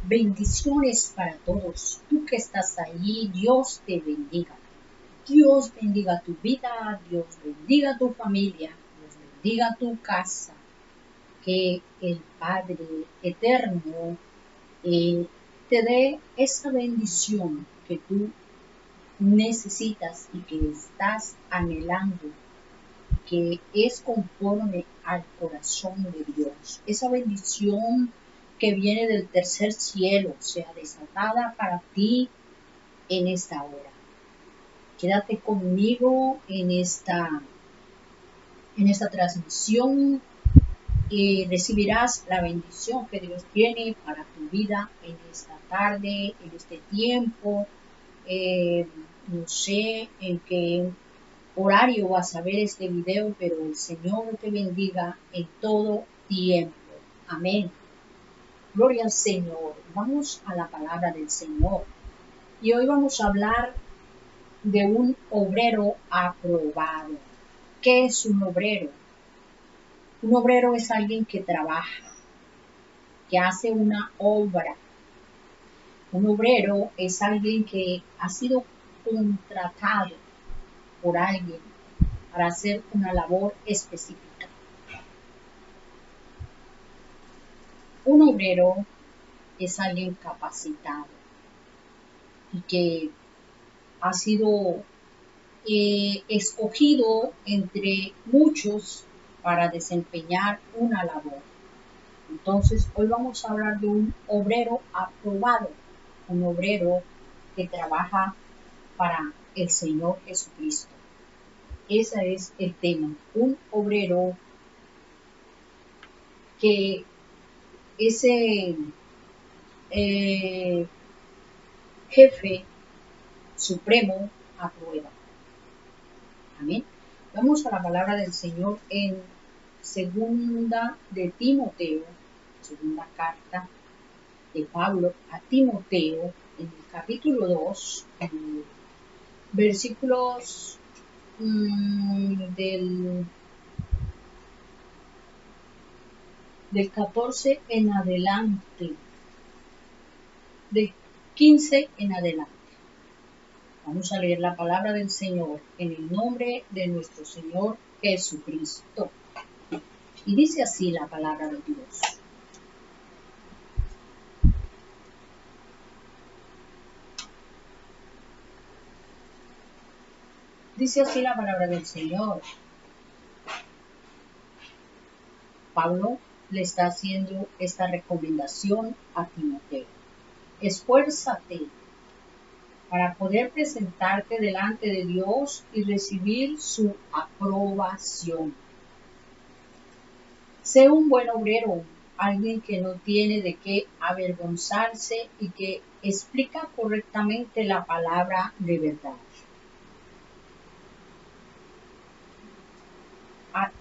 Bendiciones para todos. Tú que estás ahí, Dios te bendiga. Dios bendiga tu vida, Dios bendiga tu familia, Dios bendiga tu casa. Que el Padre Eterno te dé esa bendición que tú necesitas y que estás anhelando, que es conforme al corazón de Dios. Esa bendición que viene del tercer cielo sea desatada para ti en esta hora. Quédate conmigo en esta transmisión y recibirás la bendición que Dios tiene para tu vida en esta tarde, en este tiempo. No sé en qué horario vas a ver este video, pero el Señor te bendiga en todo tiempo. Amén. Gloria al Señor. Vamos a la palabra del Señor. Y hoy vamos a hablar de un obrero aprobado. ¿Qué es un obrero? Un obrero es alguien que trabaja, que hace una obra. Un obrero es alguien que ha sido contratado por alguien para hacer una labor específica. Un obrero es alguien capacitado y que ha sido escogido entre muchos para desempeñar una labor. Entonces, hoy vamos a hablar de un obrero aprobado, un obrero que trabaja para el Señor Jesucristo. Ese es el tema, un obrero que ese jefe supremo aprueba. Amén. Vamos a la palabra del Señor en segunda de Timoteo, segunda carta de Pablo a Timoteo, en el capítulo 2, en versículos del 14 en adelante, de 15 en adelante. Vamos a leer la palabra del Señor en el nombre de nuestro Señor Jesucristo. Y dice así la palabra de Dios. Dice así la palabra del Señor. Pablo le está haciendo esta recomendación a Timoteo. Esfuérzate para poder presentarte delante de Dios y recibir su aprobación. Sé un buen obrero, alguien que no tiene de qué avergonzarse y que explica correctamente la palabra de verdad.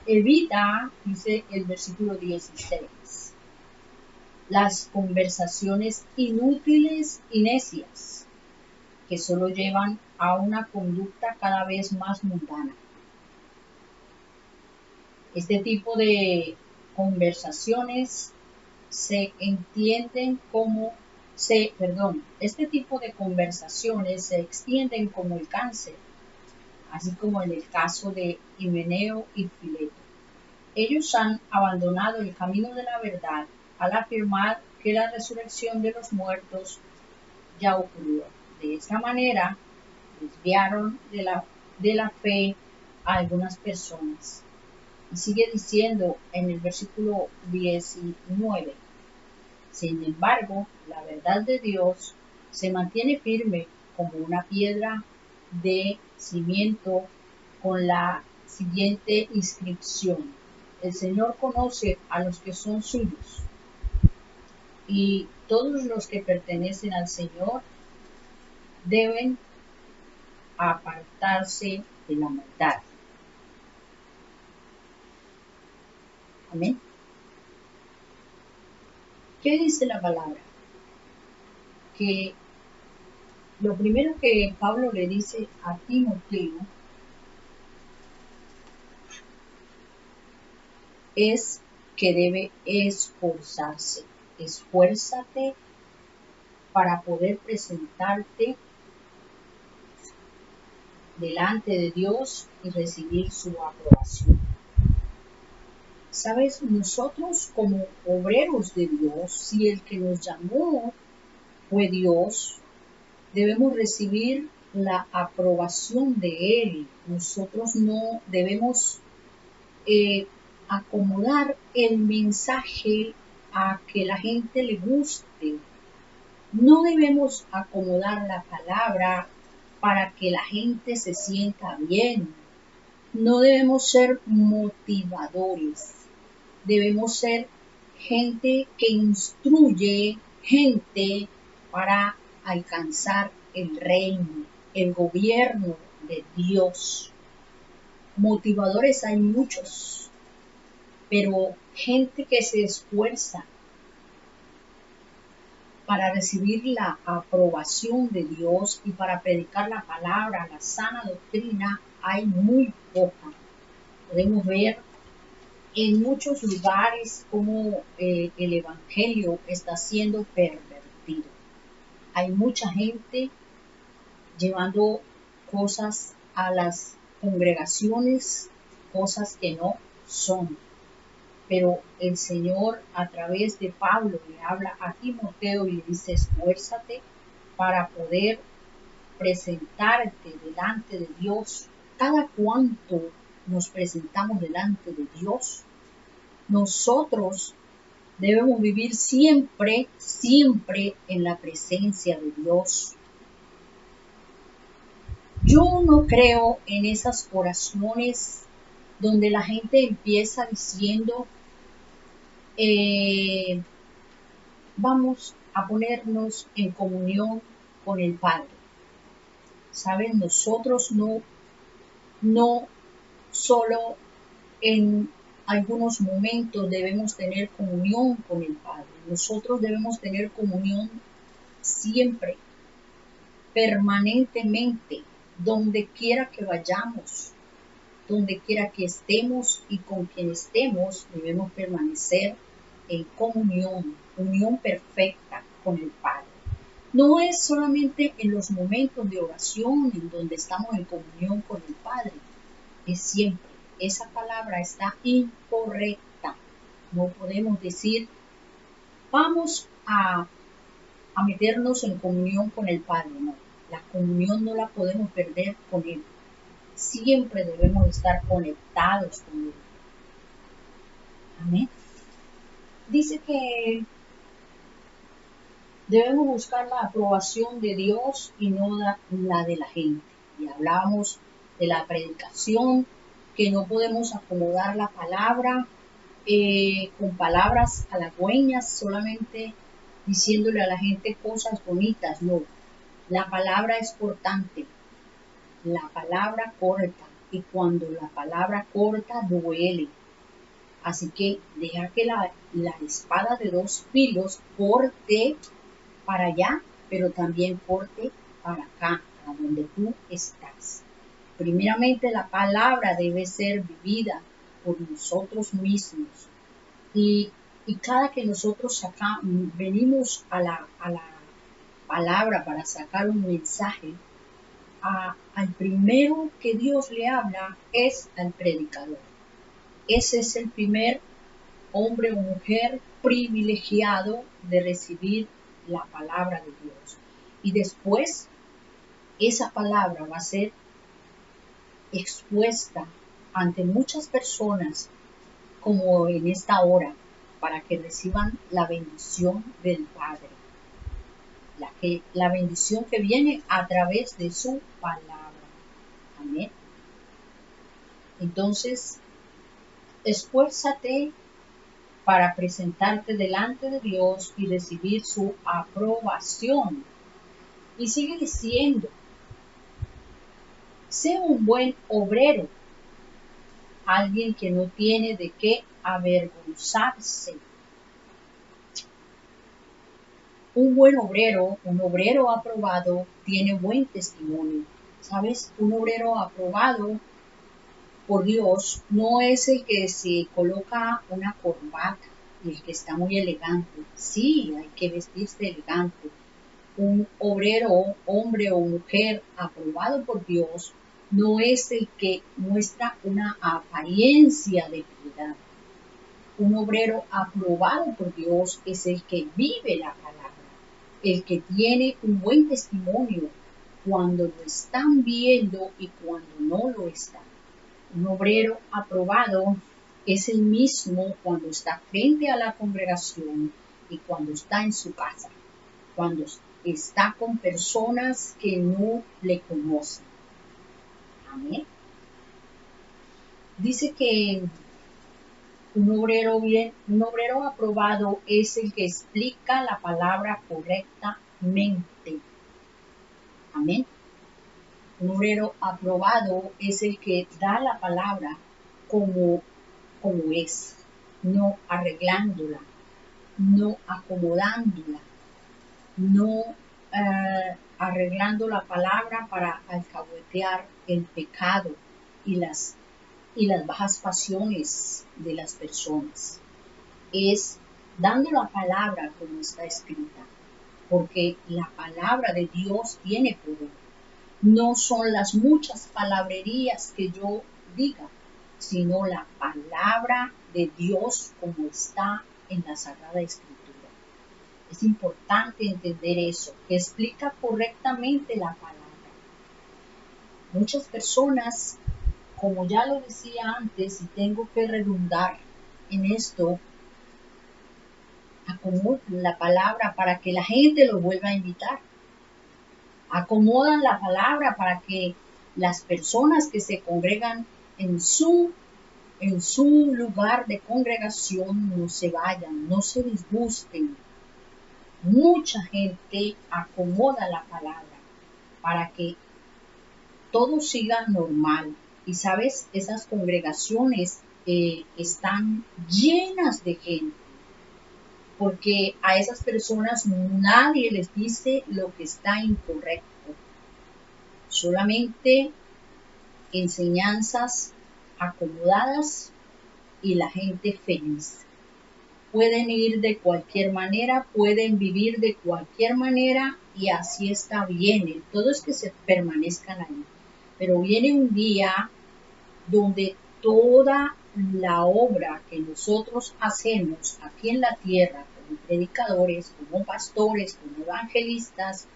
Evita, dice el versículo 16, las conversaciones inútiles y necias que solo llevan a una conducta cada vez más mundana. Este tipo de conversaciones este tipo de conversaciones se extienden como el cáncer, así como en el caso de Himeneo y Fileto. Ellos han abandonado el camino de la verdad al afirmar que la resurrección de los muertos ya ocurrió. De esta manera, desviaron de la fe a algunas personas. Y sigue diciendo en el versículo 19, sin embargo, la verdad de Dios se mantiene firme como una piedra de cimiento con la siguiente inscripción: el Señor conoce a los que son suyos, y todos los que pertenecen al Señor deben apartarse de la maldad. Amén. ¿Qué dice la palabra? Que lo primero que Pablo le dice a Timoteo es que debe esforzarse. Esfuérzate para poder presentarte delante de Dios y recibir su aprobación. Sabes, nosotros como obreros de Dios, si el que nos llamó fue Dios, debemos recibir la aprobación de Él. Nosotros no debemos acomodar el mensaje a que la gente le guste. No debemos acomodar la palabra para que la gente se sienta bien. No debemos ser motivadores. Debemos ser gente que instruye gente para alcanzar el reino, el gobierno de Dios. Motivadores hay muchos, pero gente que se esfuerza para recibir la aprobación de Dios y para predicar la palabra, la sana doctrina, hay muy poca. Podemos ver en muchos lugares cómo el evangelio está siendo pervertido. Hay mucha gente llevando cosas a las congregaciones, cosas que no son. Pero el Señor a través de Pablo le habla a Timoteo y le dice: esfuérzate para poder presentarte delante de Dios. Cada cuanto nos presentamos delante de Dios, nosotros debemos vivir siempre, siempre en la presencia de Dios. Yo no creo en esas oraciones donde la gente empieza diciendo: vamos a ponernos en comunión con el Padre. ¿Saben? Nosotros no solo en algunos momentos debemos tener comunión con el Padre. Nosotros debemos tener comunión siempre, permanentemente, donde quiera que vayamos, donde quiera que estemos y con quien estemos, debemos permanecer en comunión, unión perfecta con el Padre. No es solamente en los momentos de oración en donde estamos en comunión con el Padre, es siempre. Esa palabra está incorrecta. No podemos decir: vamos a meternos en comunión con el Padre. No, la comunión no la podemos perder con Él. Siempre debemos estar conectados con Él. Amén. Dice que debemos buscar la aprobación de Dios y no la de la gente. Y hablábamos de la predicación, que no podemos acomodar la palabra con palabras halagüeñas, solamente diciéndole a la gente cosas bonitas. No, la palabra es cortante, la palabra corta, y cuando la palabra corta duele. Así que deja que la espada de dos filos corte para allá, pero también corte para acá, a donde tú estás. Primeramente, la palabra debe ser vivida por nosotros mismos. Y cada que nosotros venimos a la palabra para sacar un mensaje, al primero que Dios le habla es al predicador. Ese es el primer hombre o mujer privilegiado de recibir la palabra de Dios. Y después esa palabra va a ser expuesta ante muchas personas, como en esta hora, para que reciban la bendición del Padre. La bendición que viene a través de su palabra. Amén. Entonces, esfuérzate para presentarte delante de Dios y recibir su aprobación. Y sigue diciendo: sé un buen obrero, alguien que no tiene de qué avergonzarse. Un buen obrero, un obrero aprobado, tiene buen testimonio. ¿Sabes? Un obrero aprobado por Dios no es el que se coloca una corbata y el que está muy elegante. Sí, hay que vestirse elegante, Un obrero, hombre o mujer aprobado por Dios, no es el que muestra una apariencia de piedad. Un obrero aprobado por Dios es el que vive la palabra, el que tiene un buen testimonio cuando lo están viendo y cuando no lo están. Un obrero aprobado es el mismo cuando está frente a la congregación y cuando está en su casa, cuando está con personas que no le conocen. Amén. Dice que un obrero aprobado es el que explica la palabra correctamente. Amén. Un obrero aprobado es el que da la palabra como es, no arreglándola, no acomodándola, no arreglando la palabra para alcahuetear el pecado y las bajas pasiones de las personas. Es dando la palabra como está escrita, porque la palabra de Dios tiene poder. No son las muchas palabrerías que yo diga, sino la palabra de Dios como está en la Sagrada Escritura. Es importante entender eso, que explica correctamente la palabra. Muchas personas, como ya lo decía antes, y tengo que redundar en esto, acomodan la palabra para que la gente lo vuelva a invitar. Acomodan la palabra para que las personas que se congregan en su lugar de congregación no se vayan, no se disgusten. Mucha gente acomoda la palabra para que todo siga normal. Y sabes, esas congregaciones están llenas de gente, porque a esas personas nadie les dice lo que está incorrecto. Solamente enseñanzas acomodadas y la gente feliz. Pueden ir de cualquier manera, pueden vivir de cualquier manera y así está bien. Todo es que se permanezcan ahí. Pero viene un día donde toda la obra que nosotros hacemos aquí en la tierra, como predicadores, como pastores, como evangelistas,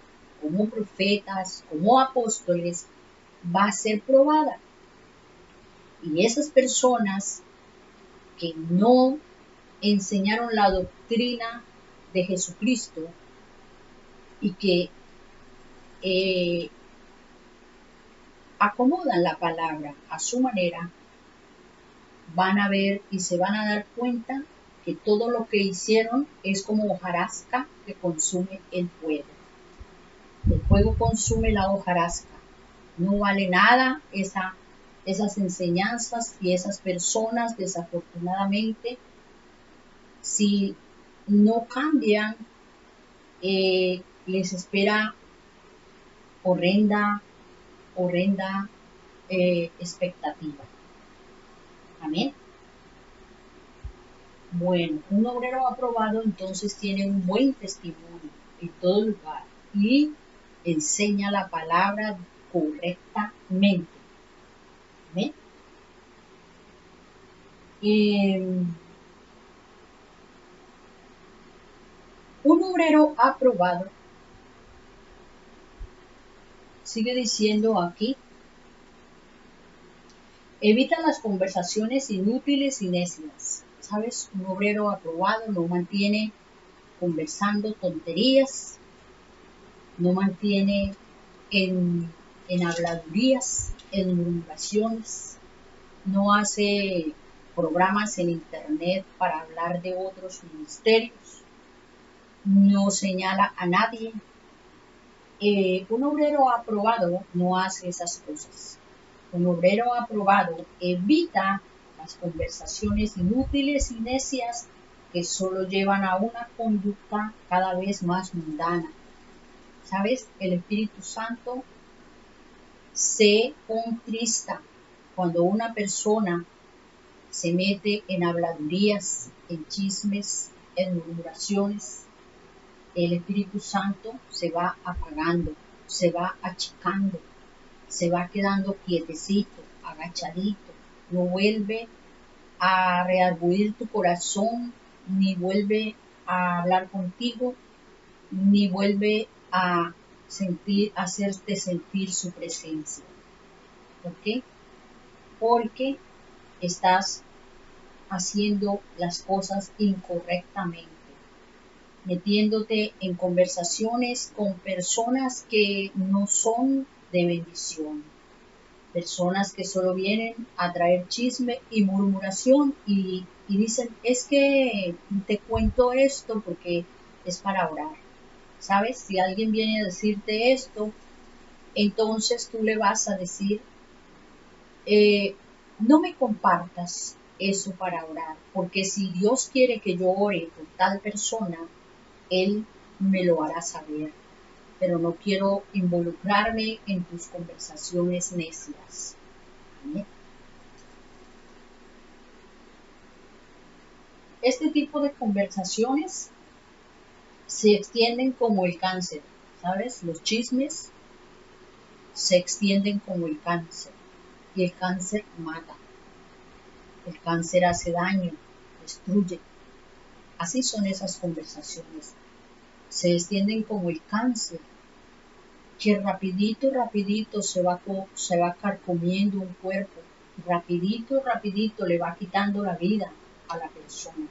como profetas, como apóstoles, va a ser probada. Y esas personas que no enseñaron la doctrina de Jesucristo y que acomodan la palabra a su manera, van a ver y se van a dar cuenta que todo lo que hicieron es como hojarasca que consume el fuego. El fuego consume la hojarasca. No vale nada esas enseñanzas y esas personas, desafortunadamente, si no cambian, les espera horrenda expectativa. Amén. Bueno, un obrero aprobado entonces tiene un buen testimonio en todo lugar y enseña la palabra correctamente. ¿Amén? Un obrero aprobado, sigue diciendo aquí, evita las conversaciones inútiles y necias. ¿Sabes? Un obrero aprobado no mantiene conversando tonterías, no mantiene en habladurías, en murmuraciones, no hace programas en internet para hablar de otros ministerios, no señala a nadie. Un obrero aprobado no hace esas cosas. Un obrero aprobado evita las conversaciones inútiles y necias que solo llevan a una conducta cada vez más mundana. ¿Sabes? El Espíritu Santo se contrista cuando una persona se mete en habladurías, en chismes, en murmuraciones. el Espíritu Santo se va apagando, se va achicando, se va quedando quietecito, agachadito, no vuelve a reargüir tu corazón, ni vuelve a hablar contigo, ni vuelve a hacerte sentir su presencia. ¿Por qué? Porque estás haciendo las cosas incorrectamente, metiéndote en conversaciones con personas que no son de bendición, personas que solo vienen a traer chisme y murmuración y dicen, es que te cuento esto porque es para orar. ¿Sabes? Si alguien viene a decirte esto, entonces tú le vas a decir, no me compartas eso para orar, porque si Dios quiere que yo ore por tal persona, Él me lo hará saber, pero no quiero involucrarme en tus conversaciones necias. ¿Vale? Este tipo de conversaciones se extienden como el cáncer, ¿sabes? Los chismes se extienden como el cáncer y el cáncer mata. El cáncer hace daño, destruye. Así son esas conversaciones. Se extienden como el cáncer, que rapidito se va carcomiendo un cuerpo. Rapidito le va quitando la vida a la persona.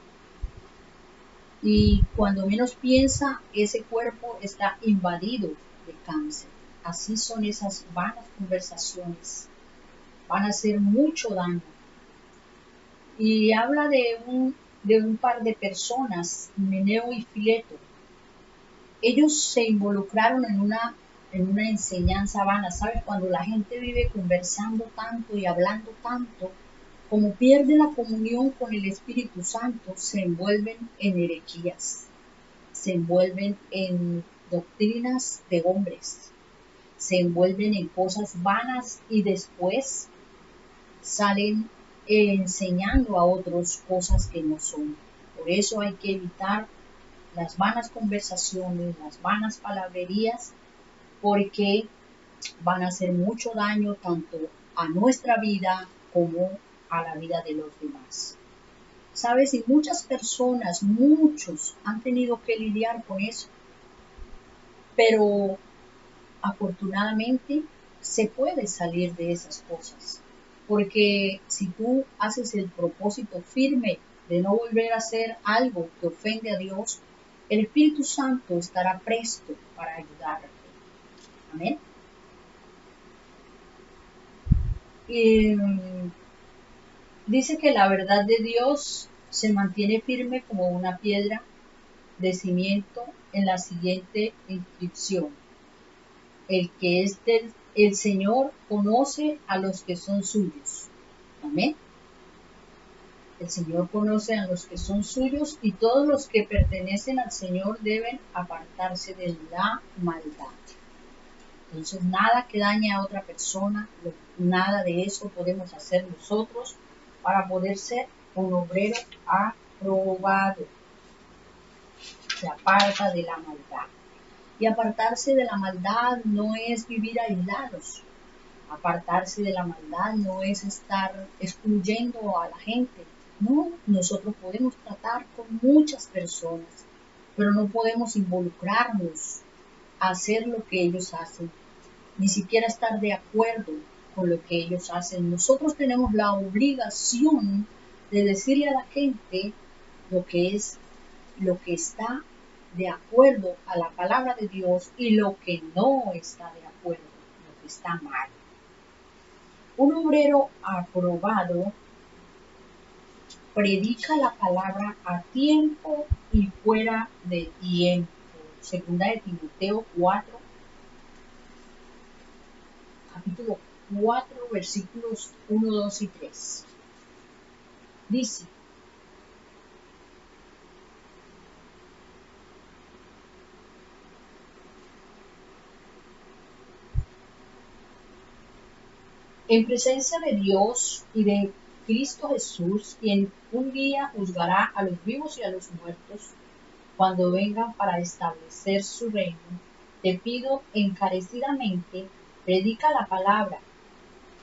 Y cuando menos piensa, ese cuerpo está invadido de cáncer. Así son esas vanas conversaciones. Van a hacer mucho daño. Y habla de un par de personas, Himeneo y Fileto. Ellos se involucraron en una enseñanza vana, ¿sabes? Cuando la gente vive conversando tanto y hablando tanto, como pierde la comunión con el Espíritu Santo, se envuelven en herejías, se envuelven en doctrinas de hombres, se envuelven en cosas vanas y después salen enseñando a otros cosas que no son. Por eso hay que evitar las vanas conversaciones, las vanas palabrerías, porque van a hacer mucho daño tanto a nuestra vida como a la vida de los demás. ¿Sabes? Y muchas personas, muchos han tenido que lidiar con eso, pero afortunadamente se puede salir de esas cosas, porque si tú haces el propósito firme de no volver a hacer algo que ofende a Dios, el Espíritu Santo estará presto para ayudarte. Amén. Y dice que la verdad de Dios se mantiene firme como una piedra de cimiento en la siguiente inscripción: el Señor conoce a los que son suyos. Amén. El Señor conoce a los que son suyos y todos los que pertenecen al Señor deben apartarse de la maldad. Entonces, nada que dañe a otra persona, nada de eso podemos hacer nosotros para poder ser un obrero aprobado. Se aparta de la maldad. Y apartarse de la maldad no es vivir aislados. Apartarse de la maldad no es estar excluyendo a la gente. No, nosotros podemos tratar con muchas personas, pero no podemos involucrarnos a hacer lo que ellos hacen, ni siquiera estar de acuerdo con lo que ellos hacen. Nosotros tenemos la obligación de decirle a la gente lo que es, lo que está de acuerdo a la palabra de Dios y lo que no está de acuerdo, lo que está mal. Un obrero aprobado predica la palabra a tiempo y fuera de tiempo. Segunda de Timoteo 4, capítulo 4, versículos 1, 2 y 3. Dice: en presencia de Dios y de Cristo Jesús, quien un día juzgará a los vivos y a los muertos cuando vengan para establecer su reino, te pido encarecidamente, predica la palabra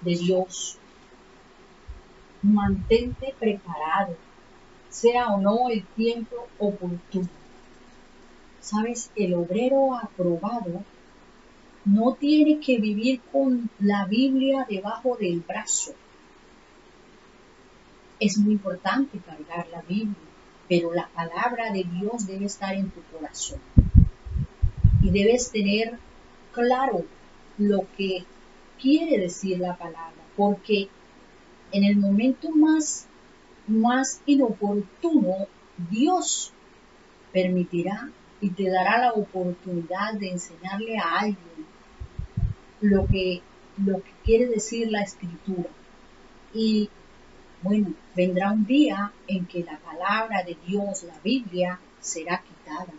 de Dios. Mantente preparado, sea o no el tiempo oportuno. Sabes, el obrero aprobado no tiene que vivir con la Biblia debajo del brazo. Es muy importante cargar la Biblia, pero la palabra de Dios debe estar en tu corazón. Y debes tener claro lo que quiere decir la palabra, porque en el momento más inoportuno, Dios permitirá y te dará la oportunidad de enseñarle a alguien lo que quiere decir la escritura. Y bueno, vendrá un día en que la palabra de Dios, la Biblia, será quitada.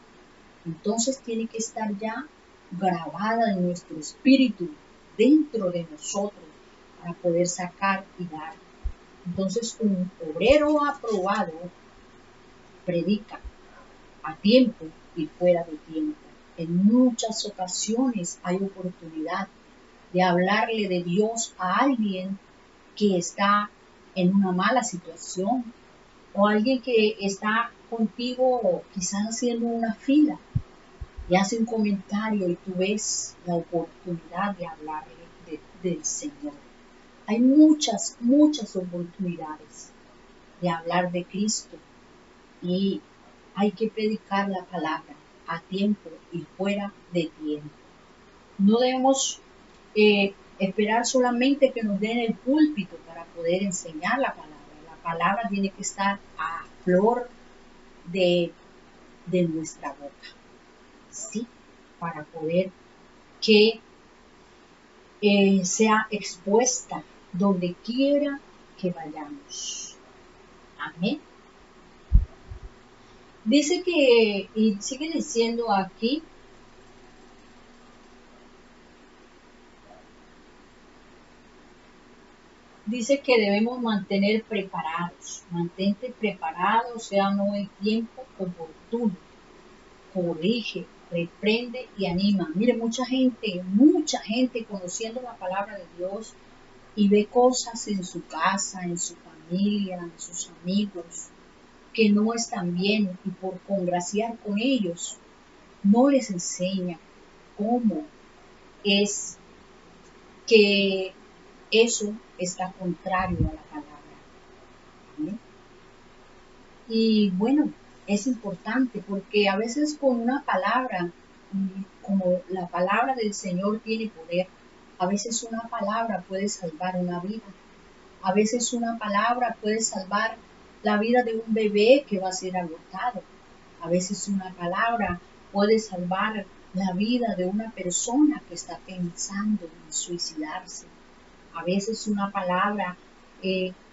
Entonces tiene que estar ya grabada en nuestro espíritu, dentro de nosotros, para poder sacar y dar. Entonces un obrero aprobado predica a tiempo y fuera de tiempo. En muchas ocasiones hay oportunidad de hablarle de Dios a alguien que está en una mala situación o alguien que está contigo quizás haciendo una fila y hace un comentario y tú ves la oportunidad de hablarle del Señor. Hay muchas oportunidades de hablar de Cristo y hay que predicar la palabra a tiempo y fuera de tiempo. No debemos esperar solamente que nos den el púlpito para poder enseñar la palabra. La palabra tiene que estar a flor de nuestra boca, ¿sí? Para poder que sea expuesta donde quiera que vayamos. Amén. Dice que, y sigue diciendo aquí, dice que debemos mantener preparados. Mantente preparado, sea no el tiempo oportuno. Corrige, reprende y anima. Mire, mucha gente conociendo la palabra de Dios y ve cosas en su casa, en su familia, en sus amigos, que no están bien y por congraciar con ellos, no les enseña cómo es que eso está contrario a la palabra. ¿Sí? Y bueno, es importante porque a veces con una palabra, como la palabra del Señor tiene poder, a veces una palabra puede salvar una vida. A veces una palabra puede salvar la vida de un bebé que va a ser abortado. A veces una palabra puede salvar la vida de una persona que está pensando en suicidarse. A veces una palabra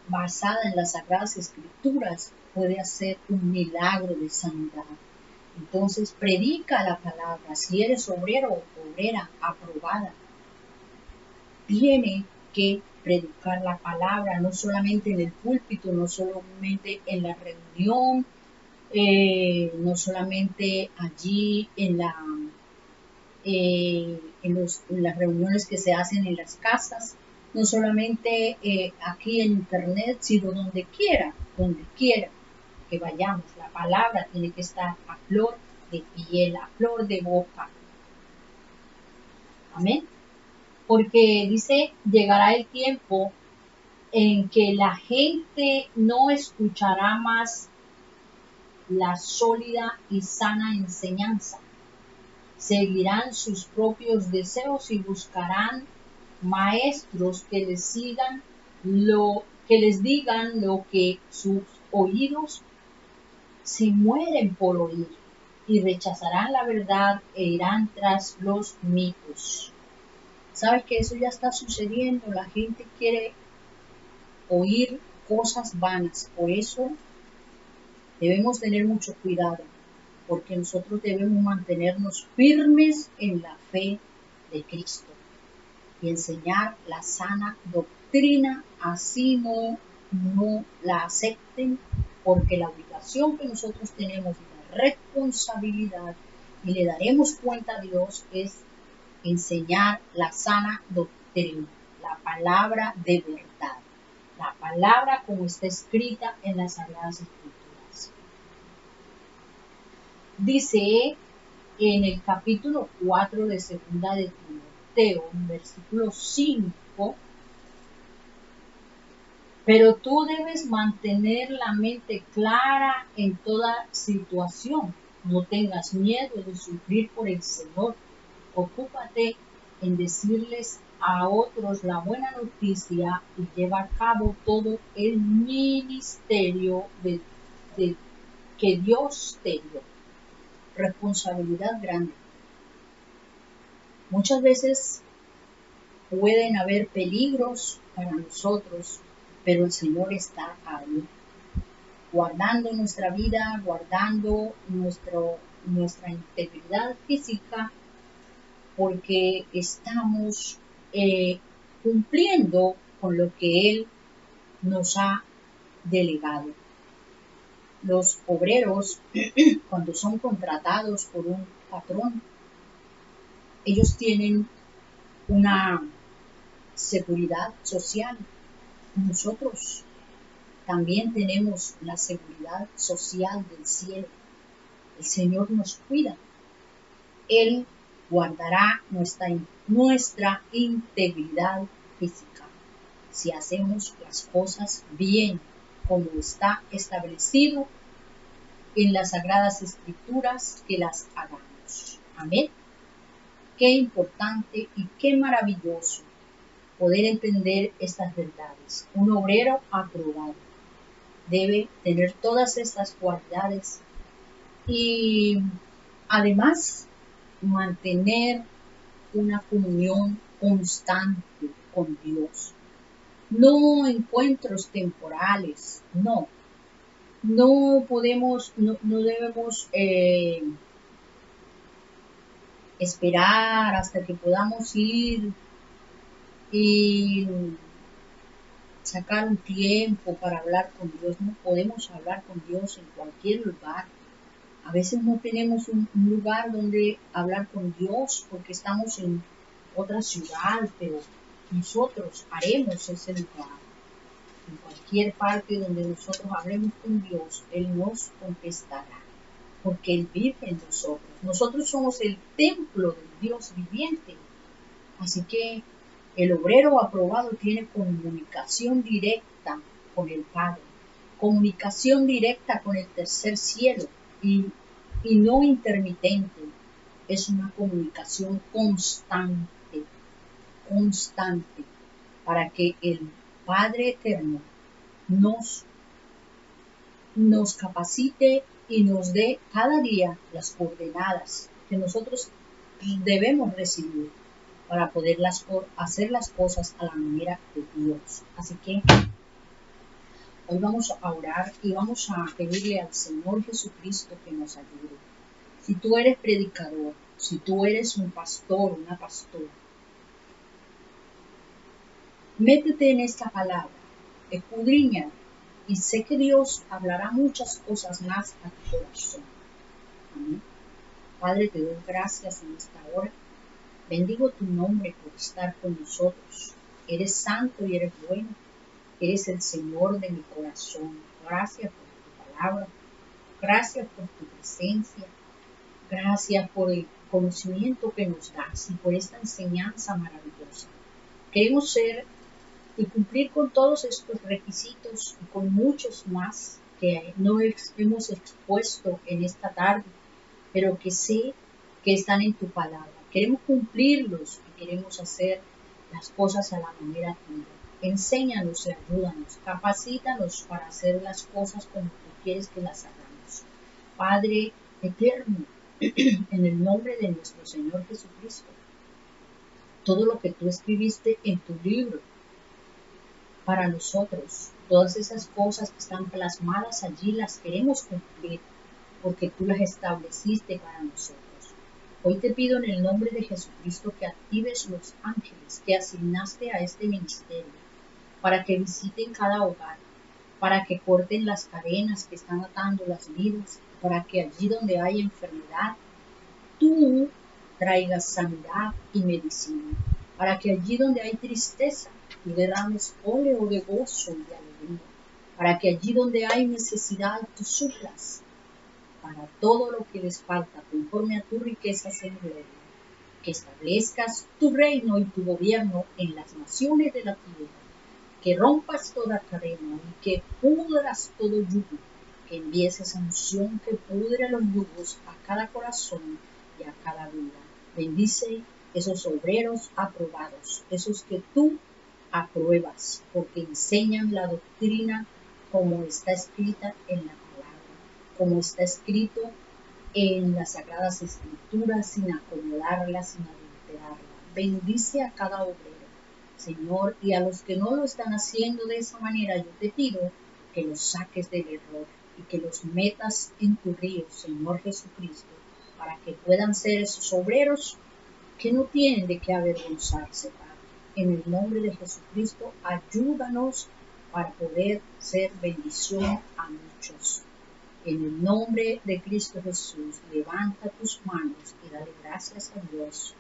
basada en las Sagradas Escrituras puede hacer un milagro de sanidad. Entonces predica la palabra. Si eres obrero o obrera aprobada, tiene que predicar la palabra, no solamente en el púlpito, no solamente en la reunión, no solamente allí en las reuniones que se hacen en las casas, no solamente aquí en internet, sino donde quiera que vayamos. La palabra tiene que estar a flor de piel, a flor de boca. Amén. Porque dice, llegará el tiempo en que la gente no escuchará más la sólida y sana enseñanza. Seguirán sus propios deseos y buscarán maestros que les digan lo que sus oídos se mueren por oír, y rechazarán la verdad e irán tras los mitos. ¿Sabes que eso ya está sucediendo? La gente quiere oír cosas vanas. Por eso debemos tener mucho cuidado, porque nosotros debemos mantenernos firmes en la fe de Cristo y enseñar la sana doctrina, así no la acepten, porque la obligación que nosotros tenemos y la responsabilidad y le daremos cuenta a Dios es enseñar la sana doctrina, la palabra de verdad, la palabra como está escrita en las Sagradas Escrituras. Dice en el capítulo 4 de segunda de Timoteo, versículo 5, pero tú debes mantener la mente clara en toda situación. No tengas miedo de sufrir por el Señor. Ocúpate en decirles a otros la buena noticia y lleva a cabo todo el ministerio que Dios te dio. Responsabilidad grande. Muchas veces pueden haber peligros para nosotros, pero el Señor está ahí, guardando nuestra vida, guardando nuestra integridad física, porque estamos cumpliendo con lo que Él nos ha delegado. Los obreros, cuando son contratados por un patrón, ellos tienen una seguridad social. Nosotros también tenemos la seguridad social del cielo. El Señor nos cuida. Él guardará nuestra integridad física si hacemos las cosas bien, como está establecido en las Sagradas Escrituras, que las hagamos. Amén. Qué importante y qué maravilloso poder entender estas verdades. Un obrero aprobado debe tener todas estas cualidades y además mantener una comunión constante con Dios. No encuentros temporales, no. No debemos esperar hasta que podamos ir y sacar un tiempo para hablar con Dios. No podemos hablar con Dios en cualquier lugar. A veces no tenemos un lugar donde hablar con Dios porque estamos en otra ciudad, pero nosotros haremos ese lugar. En cualquier parte donde nosotros hablemos con Dios, Él nos contestará, porque Él vive en nosotros. Nosotros somos el templo del Dios viviente. Así que el obrero aprobado tiene comunicación directa con el Padre, comunicación directa con el tercer cielo y no intermitente. Es una comunicación constante, para que el Padre Eterno nos capacite y nos dé cada día las coordenadas que nosotros debemos recibir para poder hacer las cosas a la manera de Dios. Así que hoy vamos a orar y vamos a pedirle al Señor Jesucristo que nos ayude. Si tú eres predicador, si tú eres un pastor, una pastora, métete en esta palabra, escudriña y sé que Dios hablará muchas cosas más a tu corazón. Amén. Padre, te doy gracias en esta hora. Bendigo tu nombre por estar con nosotros. Eres santo y eres bueno. Eres el Señor de mi corazón. Gracias por tu palabra. Gracias por tu presencia. Gracias por el conocimiento que nos das y por esta enseñanza maravillosa. Queremos ser y cumplir con todos estos requisitos y con muchos más que no hemos expuesto en esta tarde, pero que sé que están en tu palabra. Queremos cumplirlos y queremos hacer las cosas a la manera tuya. Enséñanos y ayúdanos, capacítanos para hacer las cosas como tú quieres que las hagamos. Padre eterno, en el nombre de nuestro Señor Jesucristo, todo lo que tú escribiste en tu libro para nosotros, todas esas cosas que están plasmadas allí las queremos cumplir porque tú las estableciste para nosotros. Hoy te pido en el nombre de Jesucristo que actives los ángeles que asignaste a este ministerio para que visiten cada hogar, para que corten las cadenas que están atando las vidas, para que allí donde hay enfermedad, tú traigas sanidad y medicina, para que allí donde hay tristeza, tú derrames óleo de gozo y de alegría, para que allí donde hay necesidad, tú suplas para todo lo que les falta conforme a tu riquezas en gloria, que establezcas tu reino y tu gobierno en las naciones de la tierra, que rompas toda cadena y que pudras todo yugo, que envíes esa unción que pudre los yugos a cada corazón y a cada vida. Bendice esos obreros aprobados, esos que tú apruebas, porque enseñan la doctrina como está escrita en la palabra, como está escrito en las Sagradas Escrituras, sin acomodarla, sin adulterarla. Bendice a cada obrero, Señor, y a los que no lo están haciendo de esa manera, yo te pido que los saques del error y que los metas en tu río, Señor Jesucristo, para que puedan ser esos obreros que no tienen de qué avergonzarse, Padre. En el nombre de Jesucristo, ayúdanos para poder ser bendición a muchos. En el nombre de Cristo Jesús, levanta tus manos y dale gracias a Dios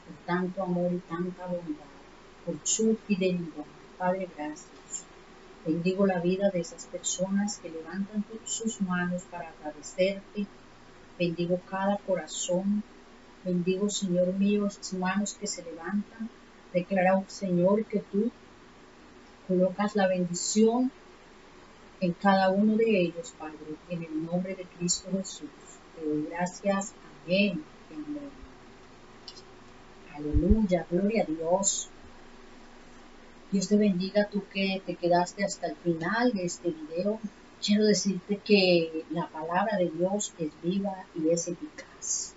por tanto amor y tanta bondad, por su fidelidad. Padre, gracias. Bendigo la vida de esas personas que levantan sus manos para agradecerte. Bendigo cada corazón. Bendigo, Señor mío, esas manos que se levantan. Declara, Señor, que tú colocas la bendición en cada uno de ellos, Padre, en el nombre de Cristo Jesús. Te doy gracias. Amén. Amén. Aleluya, gloria a Dios. Dios te bendiga, tú que te quedaste hasta el final de este video. Quiero decirte que la palabra de Dios es viva y es eficaz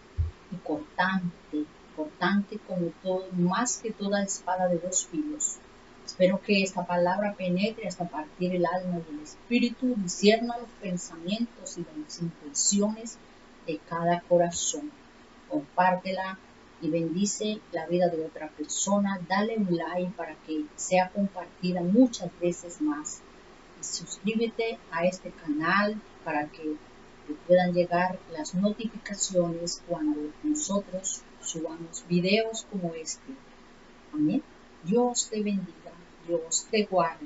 y cortante como todo, más que toda espada de dos filos. Espero que esta palabra penetre hasta partir el alma y el espíritu, discierna los pensamientos y las intenciones de cada corazón. Compártela y bendice la vida de otra persona. Dale un like para que sea compartida muchas veces más. Y suscríbete a este canal para que te puedan llegar las notificaciones cuando nosotros subamos videos como este. Amén. Dios te bendiga, Dios te guarde.